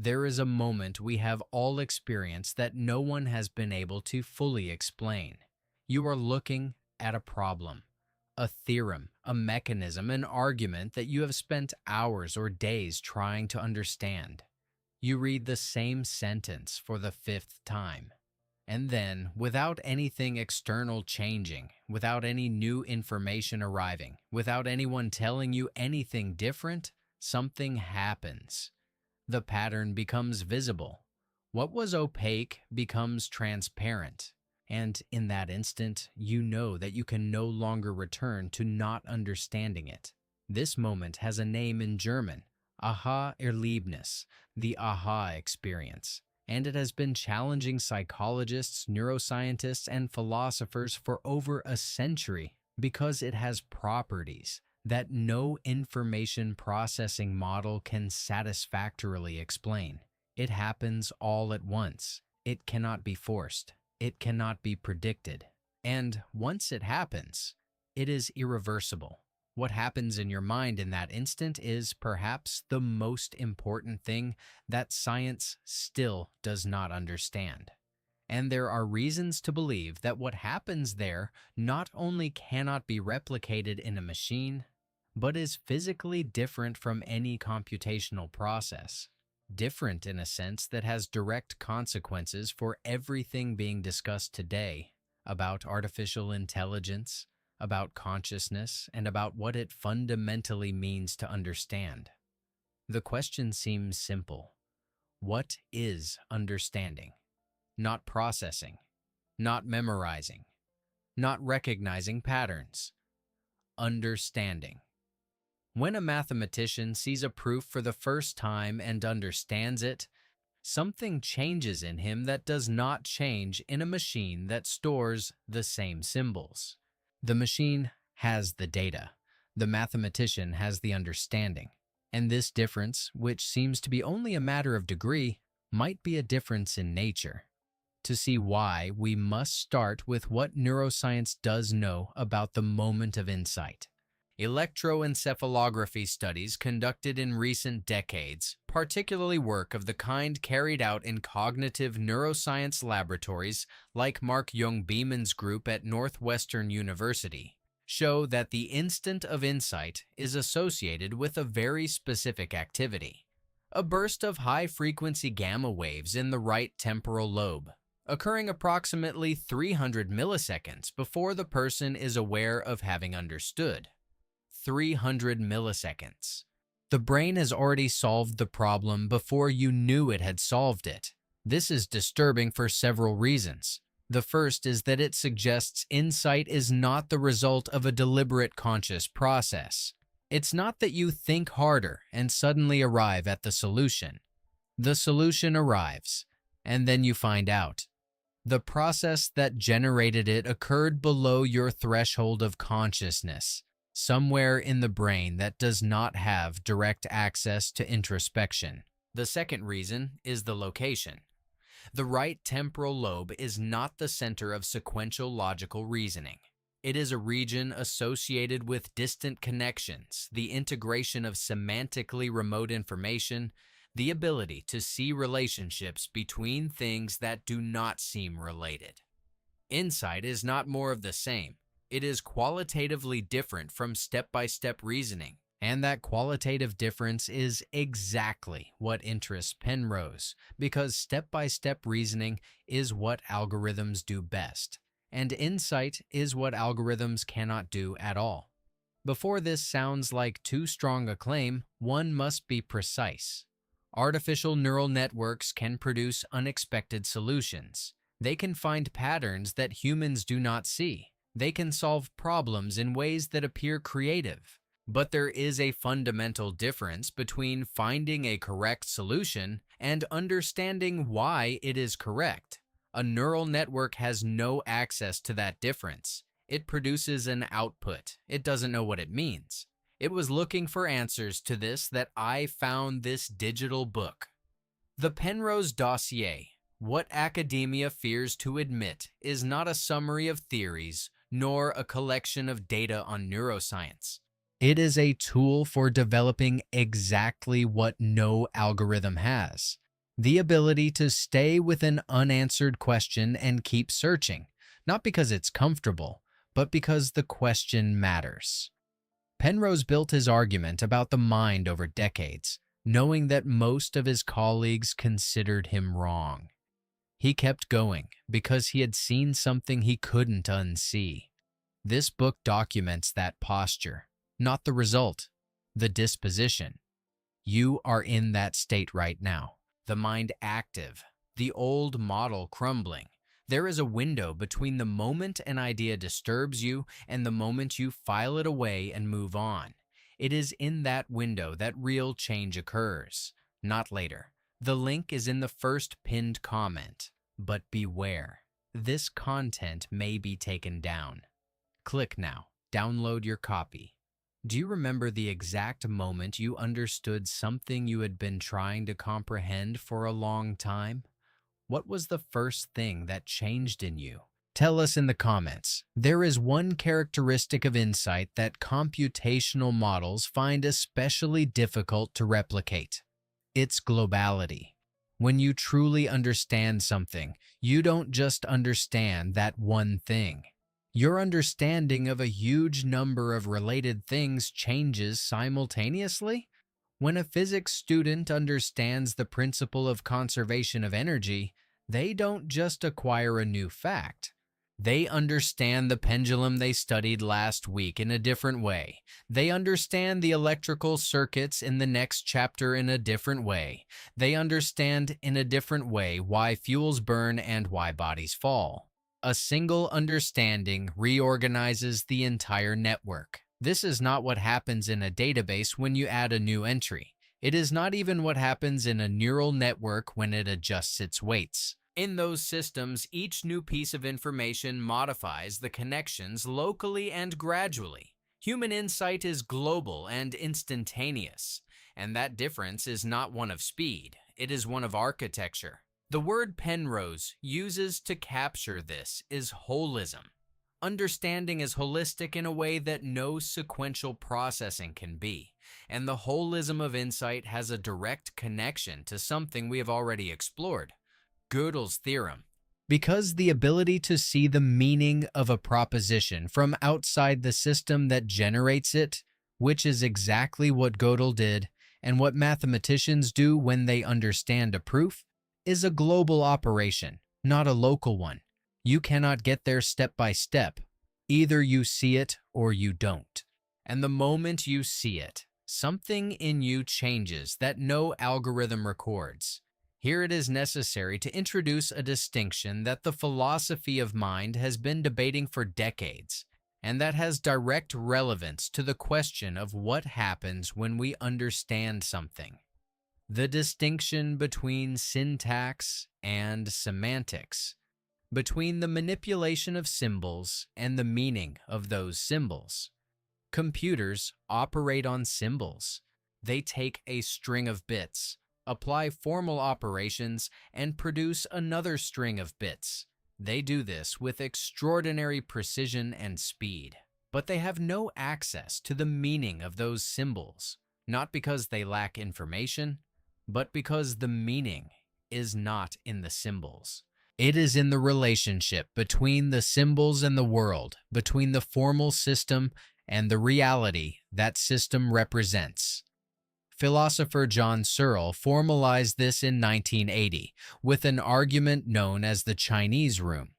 There is a moment we have all experienced that no one has been able to fully explain. You are looking at a problem, a theorem, a mechanism, an argument that you have spent hours or days trying to understand. You read the same sentence for the fifth time. And then, without anything external changing, without any new information arriving, without anyone telling you anything different, something happens. The pattern becomes visible. What was opaque becomes transparent. And in that instant, you know that you can no longer return to not understanding it. This moment has a name in German, Aha-Erlebnis, the aha experience. And it has been challenging psychologists, neuroscientists, and philosophers for over a century because it has properties that no information processing model can satisfactorily explain. It happens all at once. It cannot be forced. It cannot be predicted. And once it happens, it is irreversible. What happens in your mind in that instant is perhaps the most important thing that science still does not understand. And there are reasons to believe that what happens there not only cannot be replicated in a machine, but is physically different from any computational process. Different in a sense that has direct consequences for everything being discussed today about artificial intelligence, about consciousness, and about what it fundamentally means to understand. The question seems simple. What is understanding? Not processing, not memorizing, not recognizing patterns. Understanding. When a mathematician sees a proof for the first time and understands it, something changes in him that does not change in a machine that stores the same symbols. The machine has the data. The mathematician has the understanding. And this difference, which seems to be only a matter of degree, might be a difference in nature. To see why, we must start with what neuroscience does know about the moment of insight. Electroencephalography studies conducted in recent decades, particularly work of the kind carried out in cognitive neuroscience laboratories like Mark Young-Beeman's group at Northwestern University, show that the instant of insight is associated with a very specific activity, a burst of high-frequency gamma waves in the right temporal lobe, occurring approximately 300 milliseconds before the person is aware of having understood. 300 milliseconds. The brain has already solved the problem before you knew it had solved it. This is disturbing for several reasons. The first is that it suggests insight is not the result of a deliberate conscious process. It's not that you think harder and suddenly arrive at the solution. The solution arrives, and then you find out. The process that generated it occurred below your threshold of consciousness, somewhere in the brain that does not have direct access to introspection. The second reason is the location. The right temporal lobe is not the center of sequential logical reasoning. It is a region associated with distant connections, the integration of semantically remote information, the ability to see relationships between things that do not seem related. Insight is not more of the same. It is qualitatively different from step-by-step reasoning, and that qualitative difference is exactly what interests Penrose, because step-by-step reasoning is what algorithms do best, and insight is what algorithms cannot do at all. Before this sounds like too strong a claim, one must be precise. Artificial neural networks can produce unexpected solutions. They can find patterns that humans do not see. They can solve problems in ways that appear creative. But there is a fundamental difference between finding a correct solution and understanding why it is correct. A neural network has no access to that difference. It produces an output. It doesn't know what it means. It was looking for answers to this that I found this digital book. The Penrose Dossier, What Academia Fears to Admit, is not a summary of theories, nor a collection of data on neuroscience. It is a tool for developing exactly what no algorithm has: The ability to stay with an unanswered question and keep searching, not because it's comfortable, but because the question matters. Penrose built his argument about the mind over decades, knowing that most of his colleagues considered him wrong. He kept going because he had seen something he couldn't unsee. This book documents that posture, not the result, the disposition. You are in that state right now, the mind active, the old model crumbling. There is a window between the moment an idea disturbs you and the moment you file it away and move on. It is in that window that real change occurs, not later. The link is in the first pinned comment, but beware. This content may be taken down. Click now. Download your copy. Do you remember the exact moment you understood something you had been trying to comprehend for a long time? What was the first thing that changed in you? Tell us in the comments. There is one characteristic of insight that computational models find especially difficult to replicate. Its globality. When you truly understand something, you don't just understand that one thing. Your understanding of a huge number of related things changes simultaneously. When a physics student understands the principle of conservation of energy, they don't just acquire a new fact. They understand the pendulum they studied last week in a different way. They understand the electrical circuits in the next chapter in a different way. They understand in a different way why fuels burn and why bodies fall. A single understanding reorganizes the entire network. This is not what happens in a database when you add a new entry. It is not even what happens in a neural network when it adjusts its weights. In those systems, each new piece of information modifies the connections locally and gradually. Human insight is global and instantaneous, and that difference is not one of speed, it is one of architecture. The word Penrose uses to capture this is holism. Understanding is holistic in a way that no sequential processing can be, and the holism of insight has a direct connection to something we have already explored, Gödel's theorem. Because the ability to see the meaning of a proposition from outside the system that generates it, which is exactly what Gödel did and what mathematicians do when they understand a proof, is a global operation, not a local one. You cannot get there step by step. Either you see it or you don't. And the moment you see it, something in you changes that no algorithm records. Here it is necessary to introduce a distinction that the philosophy of mind has been debating for decades, and that has direct relevance to the question of what happens when we understand something. The distinction between syntax and semantics, between the manipulation of symbols and the meaning of those symbols. Computers operate on symbols. They take a string of bits, apply formal operations, and produce another string of bits. They do this with extraordinary precision and speed, but they have no access to the meaning of those symbols, not because they lack information, but because the meaning is not in the symbols. It is in the relationship between the symbols and the world, between the formal system and the reality that system represents. Philosopher John Searle formalized this in 1980 with an argument known as the Chinese room.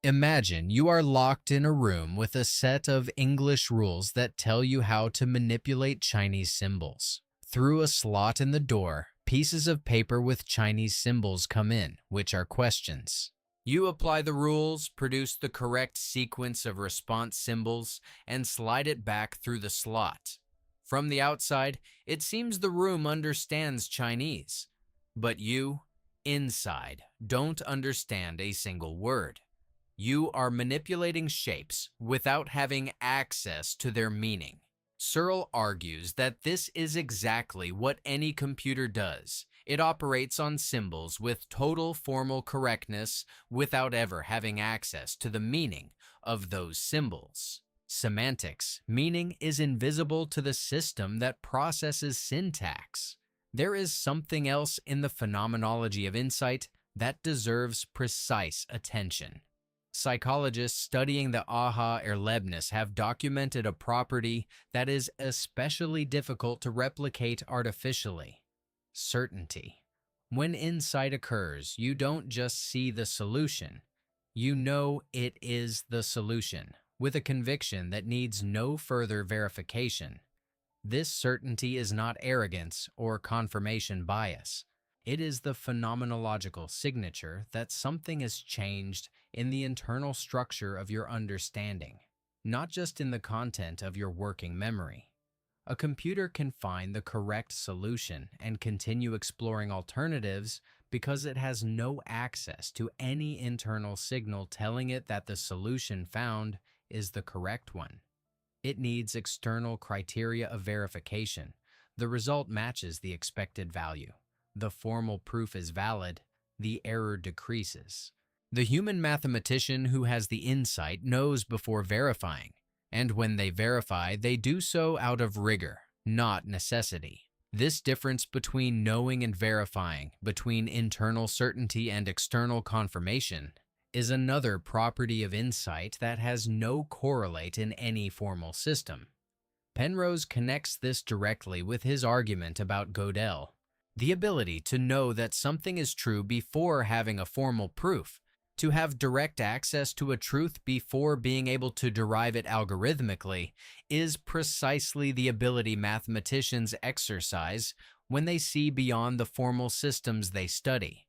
Imagine you are locked in a room with a set of English rules that tell you how to manipulate Chinese symbols. Through a slot in the door, pieces of paper with Chinese symbols come in, which are questions. You apply the rules, produce the correct sequence of response symbols, and slide it back through the slot. From the outside, it seems the room understands Chinese, but you, inside, don't understand a single word. You are manipulating shapes without having access to their meaning. Searle argues that this is exactly what any computer does. It operates on symbols with total formal correctness without ever having access to the meaning of those symbols. Semantics, meaning, is invisible to the system that processes syntax. There is something else in the phenomenology of insight that deserves precise attention. Psychologists studying the aha-Erlebnis have documented a property that is especially difficult to replicate artificially: certainty. When insight occurs, you don't just see the solution, you know it is the solution, with a conviction that needs no further verification. This certainty is not arrogance or confirmation bias. It is the phenomenological signature that something has changed in the internal structure of your understanding, not just in the content of your working memory. A computer can find the correct solution and continue exploring alternatives because it has no access to any internal signal telling it that the solution found is the correct one. It needs external criteria of verification. The result matches the expected value. The formal proof is valid. The error decreases. The human mathematician who has the insight knows before verifying, and when they verify, they do so out of rigor, not necessity. This difference between knowing and verifying, between internal certainty and external confirmation, is another property of insight that has no correlate in any formal system. Penrose connects this directly with his argument about Gödel. The ability to know that something is true before having a formal proof, to have direct access to a truth before being able to derive it algorithmically, is precisely the ability mathematicians exercise when they see beyond the formal systems they study.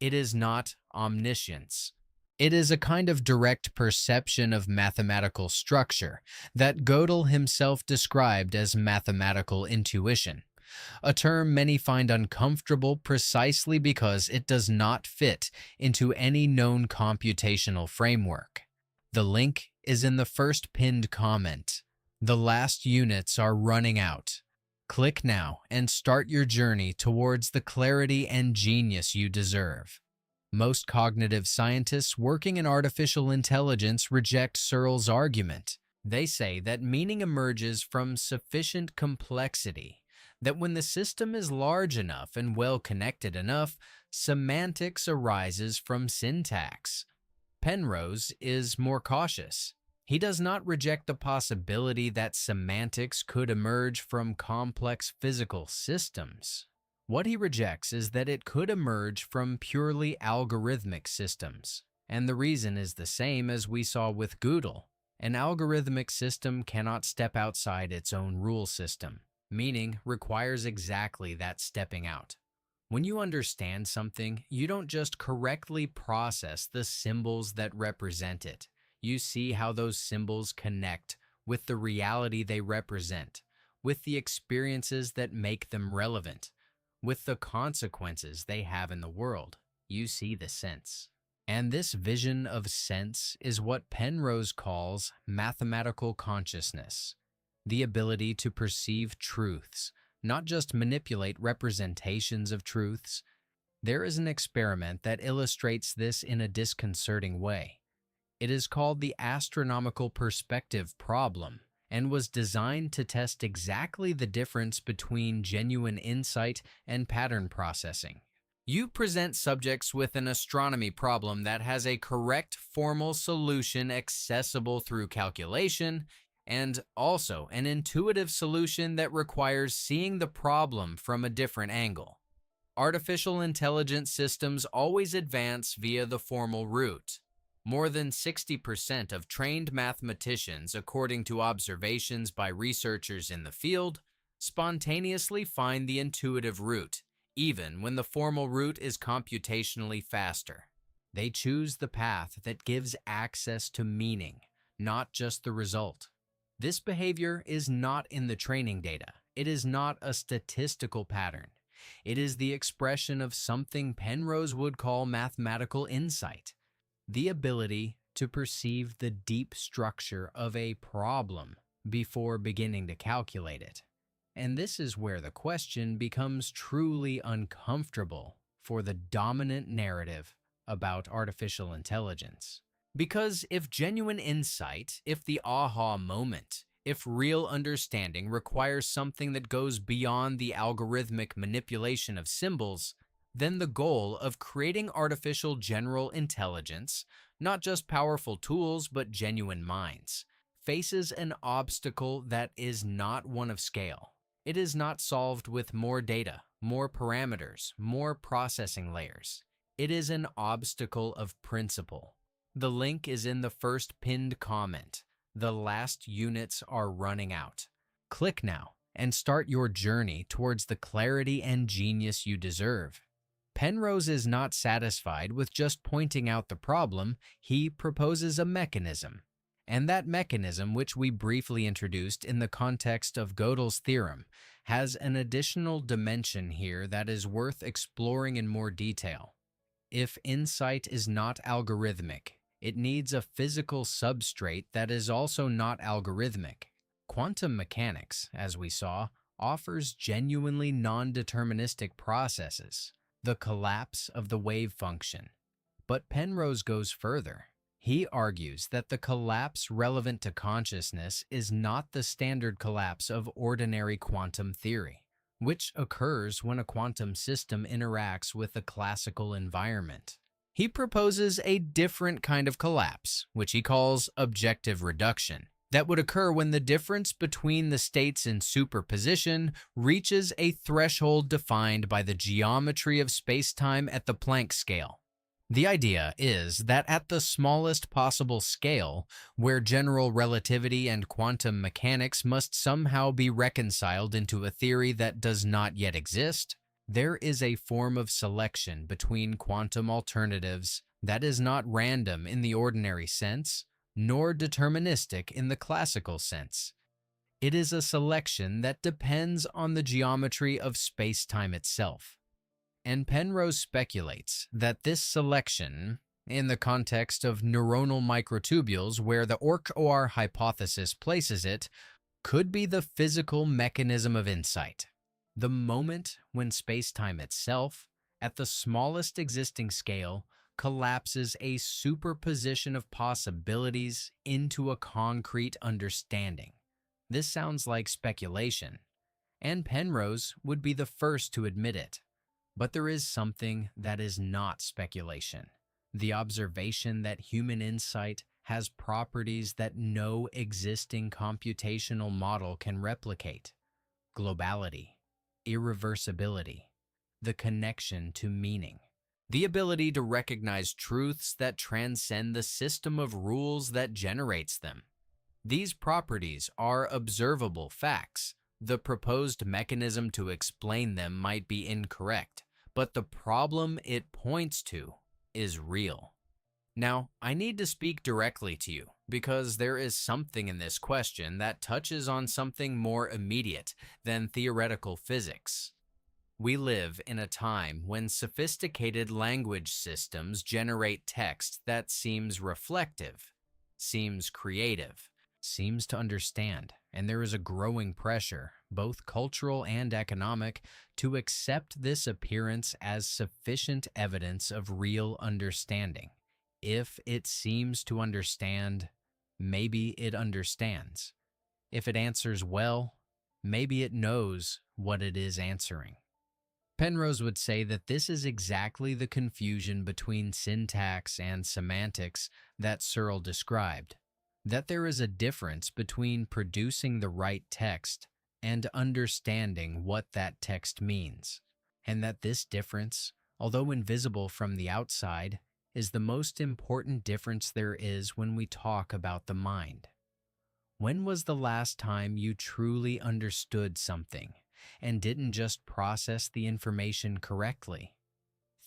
It is not omniscience. It is a kind of direct perception of mathematical structure that Gödel himself described as mathematical intuition, a term many find uncomfortable precisely because it does not fit into any known computational framework. The link is in the first pinned comment. The last units are running out. Click now and start your journey towards the clarity and genius you deserve. Most cognitive scientists working in artificial intelligence reject Searle's argument. They say that meaning emerges from sufficient complexity, that when the system is large enough and well connected enough, semantics arises from syntax. Penrose is more cautious. He does not reject the possibility that semantics could emerge from complex physical systems. What he rejects is that it could emerge from purely algorithmic systems. And the reason is the same as we saw with Gödel. An algorithmic system cannot step outside its own rule system, meaning requires exactly that stepping out. When you understand something, you don't just correctly process the symbols that represent it. You see how those symbols connect with the reality they represent, with the experiences that make them relevant, with the consequences they have in the world. You see the sense. And this vision of sense is what Penrose calls mathematical consciousness, the ability to perceive truths, not just manipulate representations of truths. There is an experiment that illustrates this in a disconcerting way. It is called the astronomical perspective problem, and was designed to test exactly the difference between genuine insight and pattern processing. You present subjects with an astronomy problem that has a correct formal solution accessible through calculation, and also an intuitive solution that requires seeing the problem from a different angle. Artificial intelligence systems always advance via the formal route. More than 60% of trained mathematicians, according to observations by researchers in the field, spontaneously find the intuitive route, even when the formal route is computationally faster. They choose the path that gives access to meaning, not just the result. This behavior is not in the training data. It is not a statistical pattern. It is the expression of something Penrose would call mathematical insight. The ability to perceive the deep structure of a problem before beginning to calculate it. And this is where the question becomes truly uncomfortable for the dominant narrative about artificial intelligence. Because if genuine insight, if the aha moment, If real understanding requires something that goes beyond the algorithmic manipulation of symbols, then the goal of creating artificial general intelligence, not just powerful tools but genuine minds, faces an obstacle that is not one of scale. It is not solved with more data, more parameters, more processing layers. It is an obstacle of principle. The link is in the first pinned comment. The last units are running out. Click now and start your journey towards the clarity and genius you deserve. Penrose is not satisfied with just pointing out the problem. He proposes a mechanism. And that mechanism, which we briefly introduced in the context of Gödel's theorem, has an additional dimension here that is worth exploring in more detail. If insight is not algorithmic, it needs a physical substrate that is also not algorithmic. Quantum mechanics, as we saw, offers genuinely non-deterministic processes, the collapse of the wave function. But Penrose goes further. He argues that the collapse relevant to consciousness is not the standard collapse of ordinary quantum theory, which occurs when a quantum system interacts with a classical environment. He proposes a different kind of collapse, which he calls objective reduction, that would occur when the difference between the states in superposition reaches a threshold defined by the geometry of spacetime at the Planck scale. The idea is that at the smallest possible scale, where general relativity and quantum mechanics must somehow be reconciled into a theory that does not yet exist, there is a form of selection between quantum alternatives that is not random in the ordinary sense, nor deterministic in the classical sense. It is a selection that depends on the geometry of space-time itself. And Penrose speculates that this selection, in the context of neuronal microtubules where the orch-or hypothesis places it, could be the physical mechanism of insight. The moment when space-time itself, at the smallest existing scale, collapses a superposition of possibilities into a concrete understanding. This sounds like speculation, and Penrose would be the first to admit it. But there is something that is not speculation. The observation that human insight has properties that no existing computational model can replicate. Globality, irreversibility, the connection to meaning, the ability to recognize truths that transcend the system of rules that generates them. These properties are observable facts. The proposed mechanism to explain them might be incorrect, but the problem it points to is real. Now, I need to speak directly to you because there is something in this question that touches on something more immediate than theoretical physics. We live in a time when sophisticated language systems generate text that seems reflective, seems creative, seems to understand, and there is a growing pressure, both cultural and economic, to accept this appearance as sufficient evidence of real understanding. If it seems to understand, maybe it understands. If it answers well, maybe it knows what it is answering. Penrose would say that this is exactly the confusion between syntax and semantics that Searle described, that there is a difference between producing the right text and understanding what that text means, and that this difference, although invisible from the outside, is the most important difference there is when we talk about the mind. When was the last time you truly understood something and didn't just process the information correctly?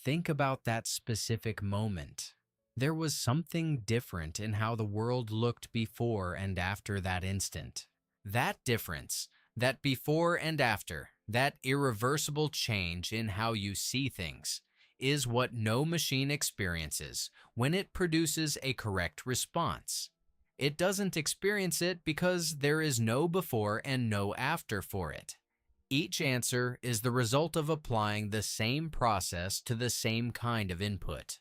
Think about that specific moment. There was something different in how the world looked before and after that instant. That difference, that before and after, that irreversible change in how you see things, is what no machine experiences when it produces a correct response. It doesn't experience it because there is no before and no after for it. Each answer is the result of applying the same process to the same kind of input.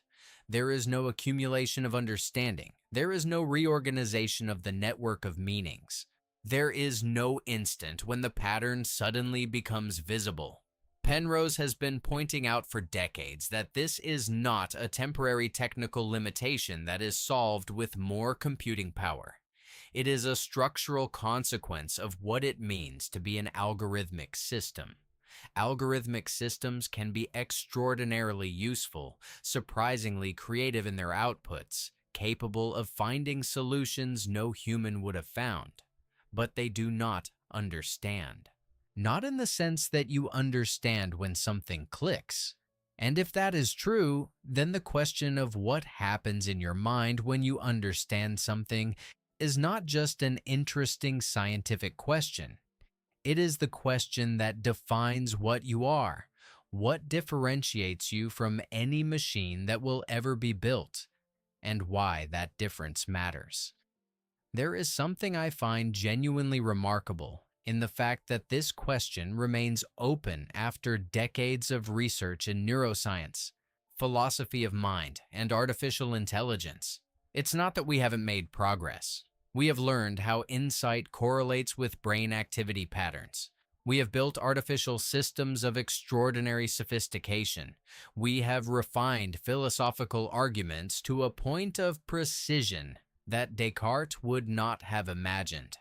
There is no accumulation of understanding. There is no reorganization of the network of meanings. There is no instant when the pattern suddenly becomes visible. Penrose has been pointing out for decades that this is not a temporary technical limitation that is solved with more computing power. It is a structural consequence of what it means to be an algorithmic system. Algorithmic systems can be extraordinarily useful, surprisingly creative in their outputs, capable of finding solutions no human would have found. But they do not understand. Not in the sense that you understand when something clicks. And if that is true, then the question of what happens in your mind when you understand something is not just an interesting scientific question. It is the question that defines what you are, what differentiates you from any machine that will ever be built, and why that difference matters. There is something I find genuinely remarkable in the fact that this question remains open after decades of research in neuroscience, philosophy of mind, and artificial intelligence. It's not that we haven't made progress. We have learned how insight correlates with brain activity patterns. We have built artificial systems of extraordinary sophistication. We have refined philosophical arguments to a point of precision that Descartes would not have imagined.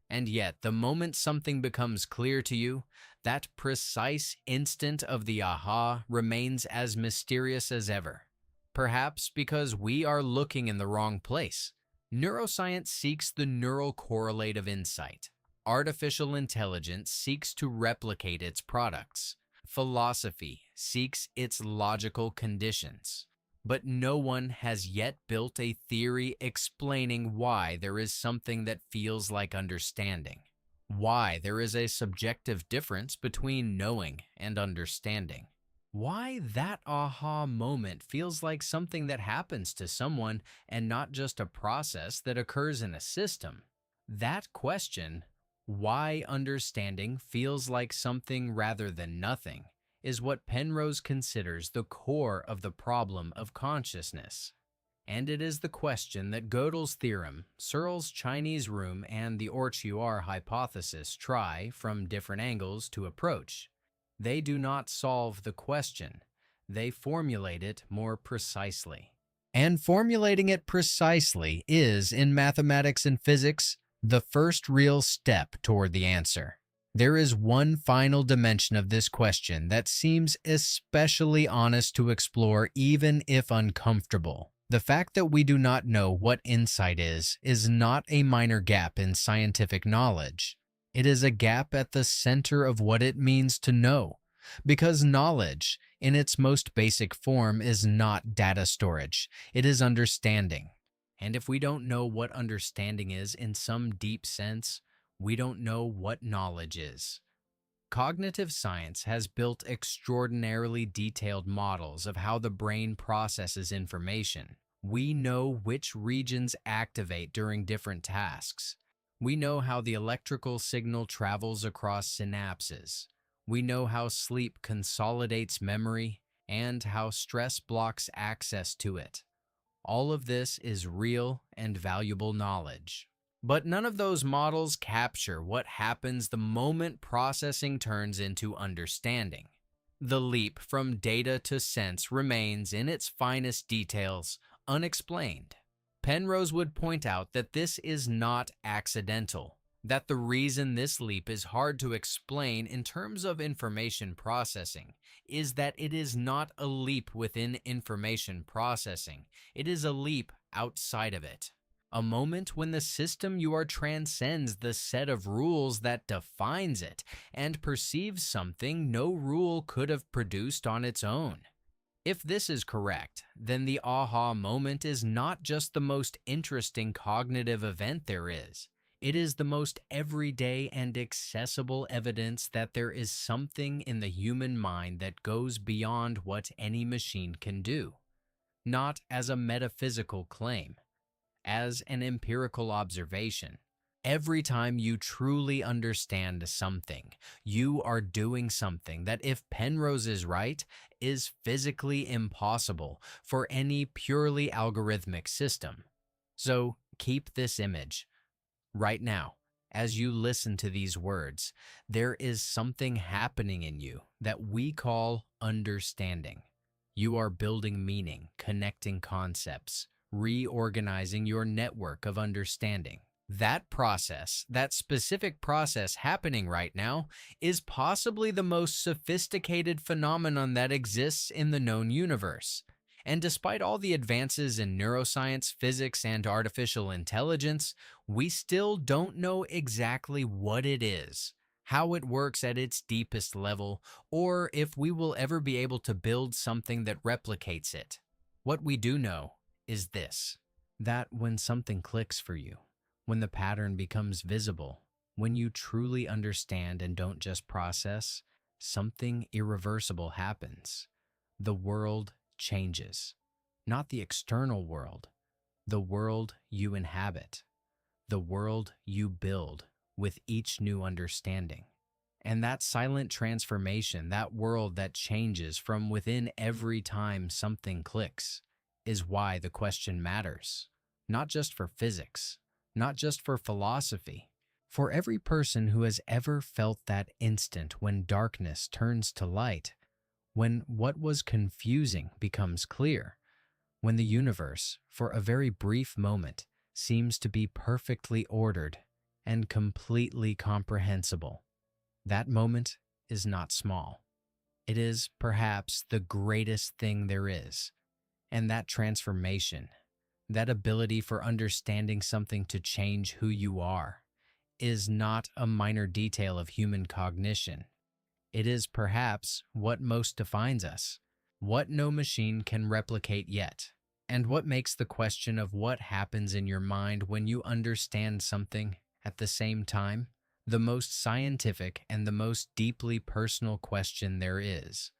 And yet, the moment something becomes clear to you, that precise instant of the aha remains as mysterious as ever. Perhaps because we are looking in the wrong place. Neuroscience seeks the neural correlate of insight. Artificial intelligence seeks to replicate its products. Philosophy seeks its logical conditions. But no one has yet built a theory explaining why there is something that feels like understanding, why there is a subjective difference between knowing and understanding, why that aha moment feels like something that happens to someone and not just a process that occurs in a system. That question, why understanding feels like something rather than nothing, is what Penrose considers the core of the problem of consciousness. And it is the question that Gödel's theorem, Searle's Chinese room, and the orch-or hypothesis try, from different angles, to approach. They do not solve the question. They formulate it more precisely. And formulating it precisely is, in mathematics and physics, the first real step toward the answer. There is one final dimension of this question that seems especially honest to explore, even if uncomfortable. The fact that we do not know what insight is not a minor gap in scientific knowledge. It is a gap at the center of what it means to know, because knowledge, in its most basic form, is not data storage. It is understanding. And if we don't know what understanding is in some deep sense, we don't know what knowledge is. Cognitive science has built extraordinarily detailed models of how the brain processes information. We know which regions activate during different tasks. We know how the electrical signal travels across synapses. We know how sleep consolidates memory and how stress blocks access to it. All of this is real and valuable knowledge. But none of those models capture what happens the moment processing turns into understanding. The leap from data to sense remains, in its finest details, unexplained. Penrose would point out that this is not accidental, that the reason this leap is hard to explain in terms of information processing is that it is not a leap within information processing, it is a leap outside of it. A moment when the system you are transcends the set of rules that defines it and perceives something no rule could have produced on its own. If this is correct, then the aha moment is not just the most interesting cognitive event there is. It is the most everyday and accessible evidence that there is something in the human mind that goes beyond what any machine can do, not as a metaphysical claim, as an empirical observation. Every time you truly understand something, you are doing something that, if Penrose is right, is physically impossible for any purely algorithmic system. So keep this image right now as you listen to these words, there is something happening in you that we call understanding. You are building meaning, connecting concepts, reorganizing your network of understanding. That process, that specific process happening right now, is possibly the most sophisticated phenomenon that exists in the known universe. And despite all the advances in neuroscience, physics, and artificial intelligence, we still don't know exactly what it is, how it works at its deepest level, or if we will ever be able to build something that replicates it. What we do know is this, that when something clicks for you, when the pattern becomes visible, when you truly understand and don't just process, something irreversible happens. The world changes. Not the external world, the world you inhabit, the world you build with each new understanding. And that silent transformation, that world that changes from within every time something clicks, is why the question matters. Not just for physics, not just for philosophy. For every person who has ever felt that instant when darkness turns to light, when what was confusing becomes clear, when the universe, for a very brief moment, seems to be perfectly ordered and completely comprehensible. That moment is not small. It is perhaps the greatest thing there is. And that transformation, that ability for understanding something to change who you are, is not a minor detail of human cognition. It is perhaps what most defines us, what no machine can replicate yet, and what makes the question of what happens in your mind when you understand something at the same time the most scientific and the most deeply personal question there is.